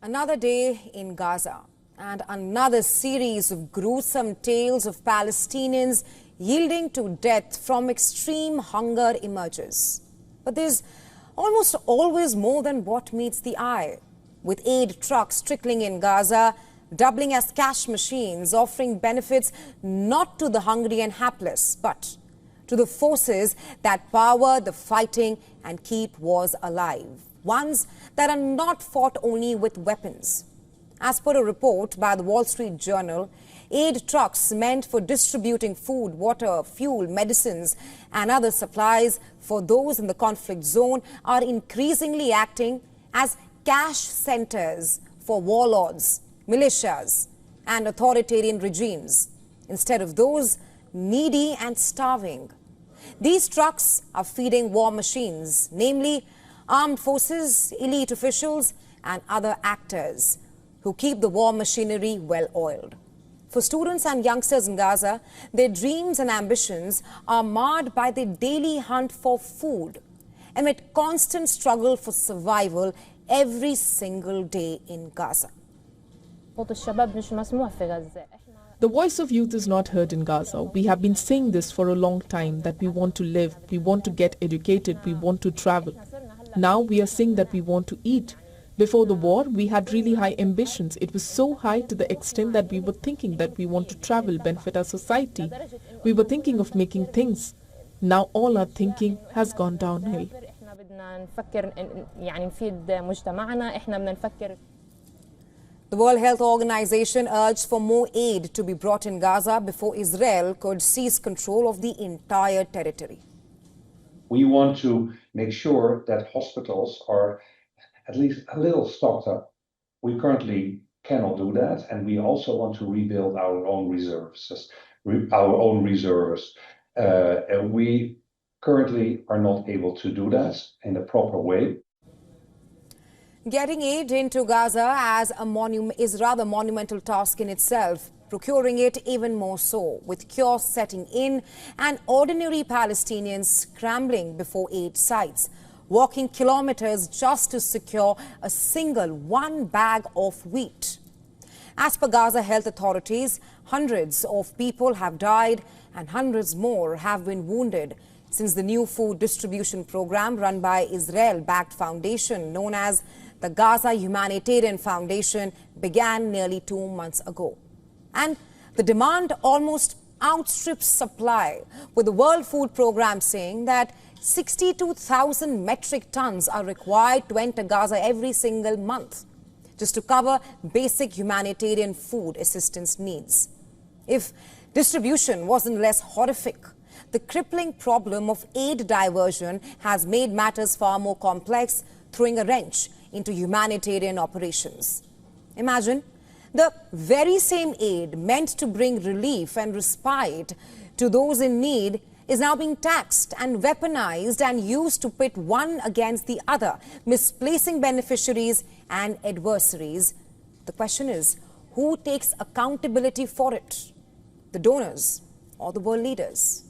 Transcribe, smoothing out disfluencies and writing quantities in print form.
Another day in Gaza and another series of gruesome tales of Palestinians yielding to death from extreme hunger emerges. But there's almost always more than what meets the eye, with aid trucks trickling in Gaza, doubling as cash machines, offering benefits not to the hungry and hapless, but to the forces that power the fighting and keep wars alive. Ones that are not fought only with weapons. As per a report by the Wall Street Journal, aid trucks meant for distributing food, water, fuel, medicines and other supplies for those in the conflict zone are increasingly acting as cash centers for warlords, militias and authoritarian regimes, instead of those needy and starving. These trucks are feeding war machines, namely armed forces, elite officials and other actors who keep the war machinery well-oiled. For students and youngsters in Gaza, their dreams and ambitions are marred by the daily hunt for food amid constant struggle for survival every single day in Gaza. The voice of youth is not heard in Gaza. We have been saying this for a long time, that we want to live, we want to get educated, we want to travel. Now we are saying that we want to eat. Before the war, we had really high ambitions. It was so high to the extent that we were thinking that we want to travel, benefit our society. We were thinking of making things. Now all our thinking has gone downhill. The World Health Organization urged for more aid to be brought in Gaza before Israel could seize control of the entire territory. We want to make sure that hospitals are at least a little stocked up. We currently cannot do that, and we also want to rebuild our own reserves. And we currently are not able to do that in a proper way. Getting aid into Gaza as is rather monumental task in itself. Procuring it even more so, with chaos setting in and ordinary Palestinians scrambling before aid sites, walking kilometers just to secure a single one bag of wheat. As per Gaza health authorities, hundreds of people have died and hundreds more have been wounded since the new food distribution program run by Israel-backed foundation known as the Gaza Humanitarian Foundation began nearly 2 months ago. And the demand almost outstrips supply, with the World Food Programme saying that 62,000 metric tons are required to enter Gaza every single month just to cover basic humanitarian food assistance needs. If distribution wasn't less horrific, the crippling problem of aid diversion has made matters far more complex, throwing a wrench into humanitarian operations. Imagine the very same aid meant to bring relief and respite to those in need is now being taxed and weaponized and used to pit one against the other, misplacing beneficiaries and adversaries. The question is, who takes accountability for it? The donors or the world leaders?